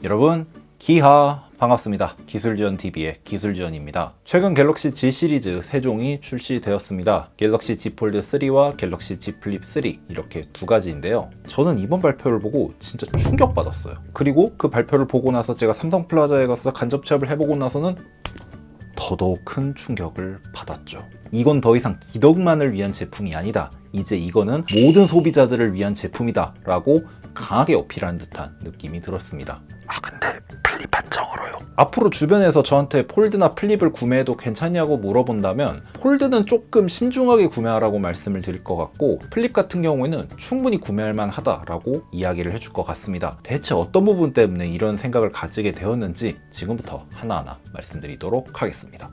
여러분 기하 반갑습니다. 기술지원TV의 기술지원입니다. 최근 갤럭시 Z 시리즈 3종이 출시되었습니다. 갤럭시 Z 폴드 3와 갤럭시 Z 플립 3 이렇게 두 가지인데요. 저는 이번 발표를 보고 진짜 충격받았어요. 그리고 그 발표를 보고 나서 제가 삼성플라자에 가서 간접 체험을 해보고 나서는 더더욱 큰 충격을 받았죠. 이건 더 이상 기덕만을 위한 제품이 아니다. 이제 이거는 모든 소비자들을 위한 제품이다 라고 강하게 어필하는 듯한 느낌이 들었습니다. 근데 플립 한정으로요. 앞으로 주변에서 저한테 폴드나 플립을 구매해도 괜찮냐고 물어본다면 폴드는 조금 신중하게 구매하라고 말씀을 드릴 것 같고, 플립 같은 경우에는 충분히 구매할 만하다라고 이야기를 해줄 것 같습니다. 대체 어떤 부분 때문에 이런 생각을 가지게 되었는지 지금부터 하나하나 말씀드리도록 하겠습니다.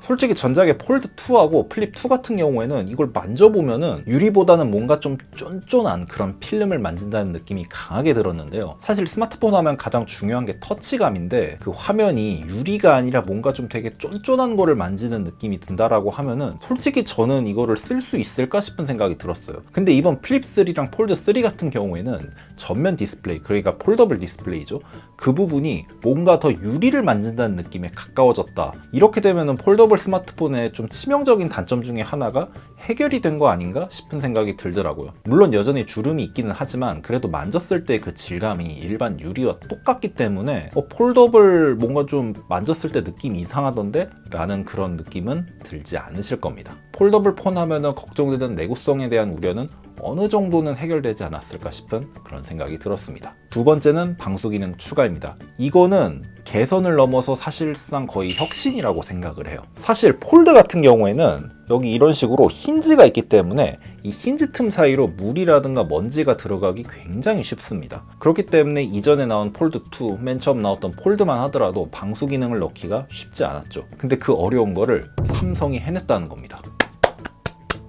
솔직히 전작의 폴드2하고 플립2 같은 경우에는 이걸 만져보면은 유리보다는 뭔가 좀 쫀쫀한 그런 필름을 만진다는 느낌이 강하게 들었는데요. 사실 스마트폰 하면 가장 중요한 게 터치감인데, 그 화면이 유리가 아니라 뭔가 좀 되게 쫀쫀한 거를 만지는 느낌이 든다라고 하면은 솔직히 저는 이거를 쓸 수 있을까 싶은 생각이 들었어요. 근데 이번 플립3랑 폴드3 같은 경우에는 전면 디스플레이, 그러니까 폴더블 디스플레이죠. 그 부분이 뭔가 더 유리를 만진다는 느낌에 가까워졌다. 이렇게 되면은 폴더블 스마트폰의 좀 치명적인 단점 중에 하나가 해결이 된 거 아닌가 싶은 생각이 들더라고요. 물론 여전히 주름이 있기는 하지만 그래도 만졌을 때 그 질감이 일반 유리와 똑같기 때문에 폴더블 뭔가 좀 만졌을 때 느낌이 이상하던데? 라는 그런 느낌은 들지 않으실 겁니다. 폴더블 폰 하면은 걱정되던 내구성에 대한 우려는 어느 정도는 해결되지 않았을까 싶은 그런 생각이 들었습니다. 두 번째는 방수 기능 추가입니다. 이거는 개선을 넘어서 사실상 거의 혁신이라고 생각을 해요. 사실 폴드 같은 경우에는 여기 이런 식으로 힌지가 있기 때문에 이 힌지 틈 사이로 물이라든가 먼지가 들어가기 굉장히 쉽습니다. 그렇기 때문에 이전에 나온 폴드2, 맨 처음 나왔던 폴드만 하더라도 방수 기능을 넣기가 쉽지 않았죠. 근데 그 어려운 거를 삼성이 해냈다는 겁니다.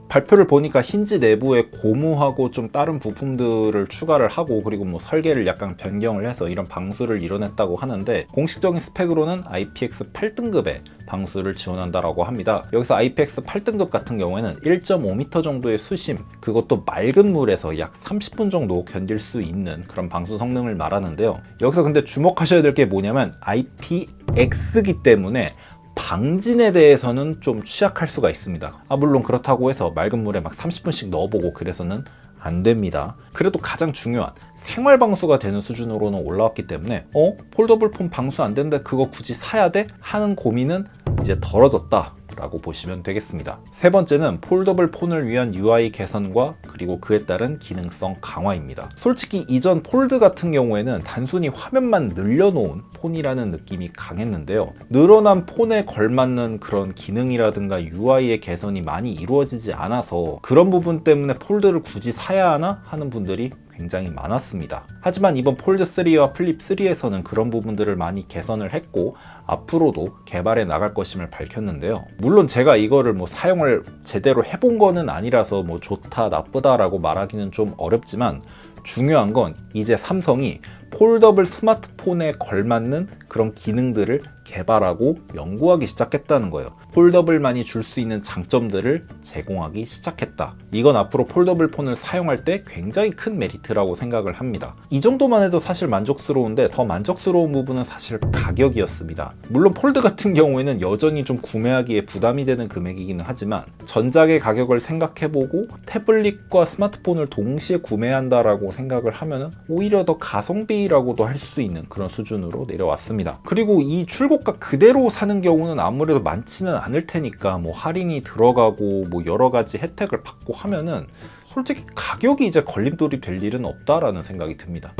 발표를 보니까 힌지 내부에 고무하고 좀 다른 부품들을 추가를 하고, 그리고 뭐 설계를 약간 변경을 해서 이런 방수를 이뤄냈다고 하는데, 공식적인 스펙으로는 IPX 8등급의 방수를 지원한다라고 합니다. 여기서 IPX 8등급 같은 경우에는 1.5m 정도의 수심, 그것도 맑은 물에서 약 30분 정도 견딜 수 있는 그런 방수 성능을 말하는데요. 여기서 근데 주목하셔야 될 게 뭐냐면 IPX이기 때문에 방진에 대해서는 좀 취약할 수가 있습니다. 물론 그렇다고 해서 맑은 물에 막 30분씩 넣어보고 그래서는 안 됩니다. 그래도 가장 중요한 생활 방수가 되는 수준으로는 올라왔기 때문에 폴더블 폰 방수 안 되는데 그거 굳이 사야 돼? 하는 고민은 이제 덜어졌다 라고 보시면 되겠습니다. 세 번째는 폴더블 폰을 위한 UI 개선과 그리고 그에 따른 기능성 강화입니다. 솔직히 이전 폴드 같은 경우에는 단순히 화면만 늘려놓은 폰이라는 느낌이 강했는데요. 늘어난 폰에 걸맞는 그런 기능이라든가 UI의 개선이 많이 이루어지지 않아서 그런 부분 때문에 폴드를 굳이 사야 하나 하는 분들이 굉장히 많았습니다. 하지만 이번 폴드3와 플립3에서는 그런 부분들을 많이 개선을 했고 앞으로도 개발해 나갈 것임을 밝혔는데요. 물론 제가 이거를 뭐 사용을 제대로 해본 거는 아니라서 뭐 좋다 나쁘다라고 말하기는 좀 어렵지만, 중요한 건 이제 삼성이 폴더블 스마트폰에 걸맞는 그런 기능들을 개발하고 연구하기 시작했다는 거예요. 폴더블만이 줄 수 있는 장점들을 제공하기 시작했다. 이건 앞으로 폴더블 폰을 사용할 때 굉장히 큰 메리트라고 생각을 합니다. 이 정도만 해도 사실 만족스러운데, 더 만족스러운 부분은 사실 가격이었습니다. 물론 폴드 같은 경우에는 여전히 좀 구매하기에 부담이 되는 금액이기는 하지만, 전작의 가격을 생각해보고 태블릿과 스마트폰을 동시에 구매한다라고 생각을 하면 오히려 더 가성비라고도 할 수 있는 그런 수준으로 내려왔습니다. 그리고 이 출고가 그대로 사는 경우는 아무래도 많지는 않을 테니까 뭐 할인이 들어가고 뭐 여러 가지 혜택을 받고 하면은 솔직히 가격이 이제 걸림돌이 될 일은 없다라는 생각이 듭니다.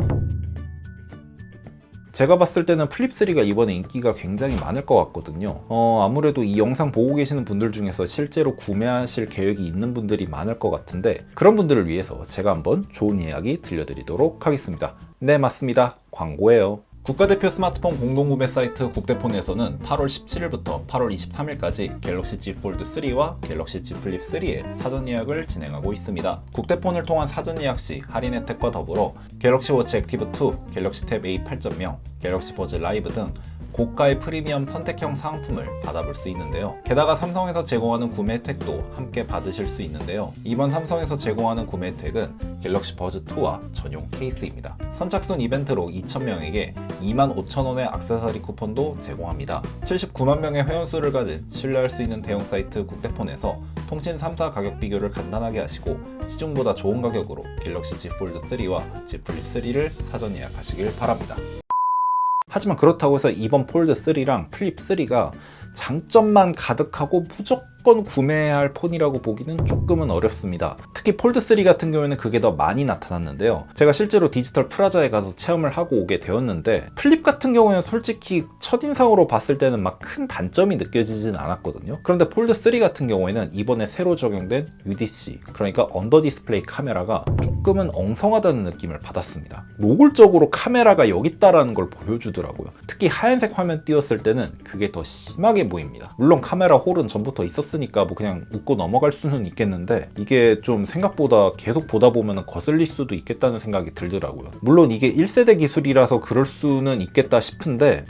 제가 봤을 때는 플립3가 이번에 인기가 굉장히 많을 것 같거든요. 아무래도 이 영상 보고 계시는 분들 중에서 실제로 구매하실 계획이 있는 분들이 많을 것 같은데, 그런 분들을 위해서 제가 한번 좋은 이야기 들려드리도록 하겠습니다. 네, 맞습니다. 광고예요. 국가대표 스마트폰 공동구매 사이트 국대폰에서는 8월 17일부터 8월 23일까지 갤럭시 Z 폴드 3와 갤럭시 Z 플립 3의 사전 예약을 진행하고 있습니다. 국대폰을 통한 사전 예약 시 할인 혜택과 더불어 갤럭시 워치 액티브 2, 갤럭시 탭 A 8.0, 갤럭시 버즈 라이브 등 고가의 프리미엄 선택형 상품을 받아볼 수 있는데요. 게다가 삼성에서 제공하는 구매 혜택도 함께 받으실 수 있는데요. 이번 삼성에서 제공하는 구매 혜택은 갤럭시 버즈 2와 전용 케이스입니다. 선착순 이벤트로 2,000명에게 25,000원의 액세서리 쿠폰도 제공합니다. 79만 명의 회원수를 가진 신뢰할 수 있는 대형 사이트 국대폰에서 통신 3사 가격 비교를 간단하게 하시고 시중보다 좋은 가격으로 갤럭시 Z 폴드 3와 Z 플립 3를 사전 예약하시길 바랍니다. 하지만 그렇다고 해서 이번 폴드 3랑 플립 3가 장점만 가득하고 무조건 구매해야 할 폰이라고 보기는 조금은 어렵습니다. 특히 폴드 3 같은 경우에는 그게 더 많이 나타났는데요. 제가 실제로 디지털 프라자에 가서 체험을 하고 오게 되었는데 플립 같은 경우에는 솔직히 첫인상으로 봤을 때는 막 큰 단점이 느껴지진 않았거든요. 그런데 폴드 3 같은 경우에는 이번에 새로 적용된 UDC, 그러니까 언더 디스플레이 카메라가 조금은 엉성하다는 느낌을 받았습니다. 노골적으로 카메라가 여기 있다라는 걸 보여주더라고요. 특히 하얀색 화면 띄웠을 때는 그게 더 심하게 보입니다. 물론 카메라 홀은 전부터 있었으니까 뭐 그냥 웃고 넘어갈 수는 있겠는데 이게 좀 생각보다 계속 보다 보면 거슬릴 수도 있겠다는 생각이 들더라고요. 물론 이게 1세대 기술이라서 그럴 수는 있겠다 싶은데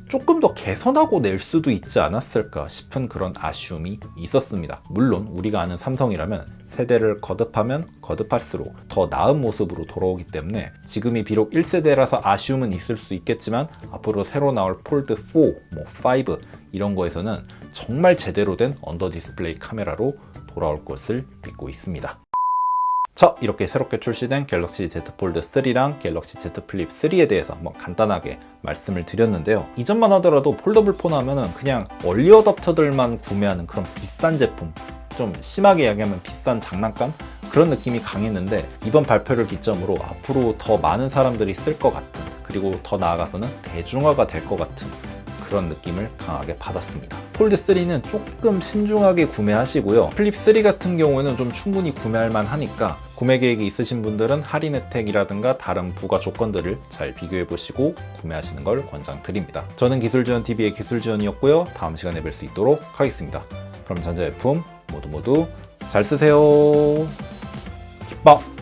조금 더 개선하고 낼 수도 있지 않았을까 싶은 그런 아쉬움이 있었습니다. 물론 우리가 아는 삼성이라면 세대를 거듭하면 거듭할수록 더 나은 모습으로 돌아오기 때문에 지금이 비록 1세대라서 아쉬움은 있을 수 있겠지만 앞으로 새로 나올 폴드 4, 5 이런 거에서는 정말 제대로 된 언더 디스플레이 카메라로 돌아올 것을 믿고 있습니다. 자, 이렇게 새롭게 출시된 갤럭시 Z 폴드 3랑 갤럭시 Z 플립 3에 대해서 한번 간단하게 말씀을 드렸는데요. 이전만 하더라도 폴더블 폰 하면은 그냥 얼리 어답터들만 구매하는 그런 비싼 제품, 좀 심하게 이야기하면 비싼 장난감? 그런 느낌이 강했는데 이번 발표를 기점으로 앞으로 더 많은 사람들이 쓸 것 같은, 그리고 더 나아가서는 대중화가 될 것 같은 그런 느낌을 강하게 받았습니다. 폴드 3는 조금 신중하게 구매하시고요. 플립 3 같은 경우에는 좀 충분히 구매할 만하니까 구매 계획이 있으신 분들은 할인 혜택이라든가 다른 부가 조건들을 잘 비교해 보시고 구매하시는 걸 권장드립니다. 저는 기술지원TV의 기술지원이었고요. 다음 시간에 뵐 수 있도록 하겠습니다. 그럼 전자제품 모두 잘 쓰세요. 기뻐!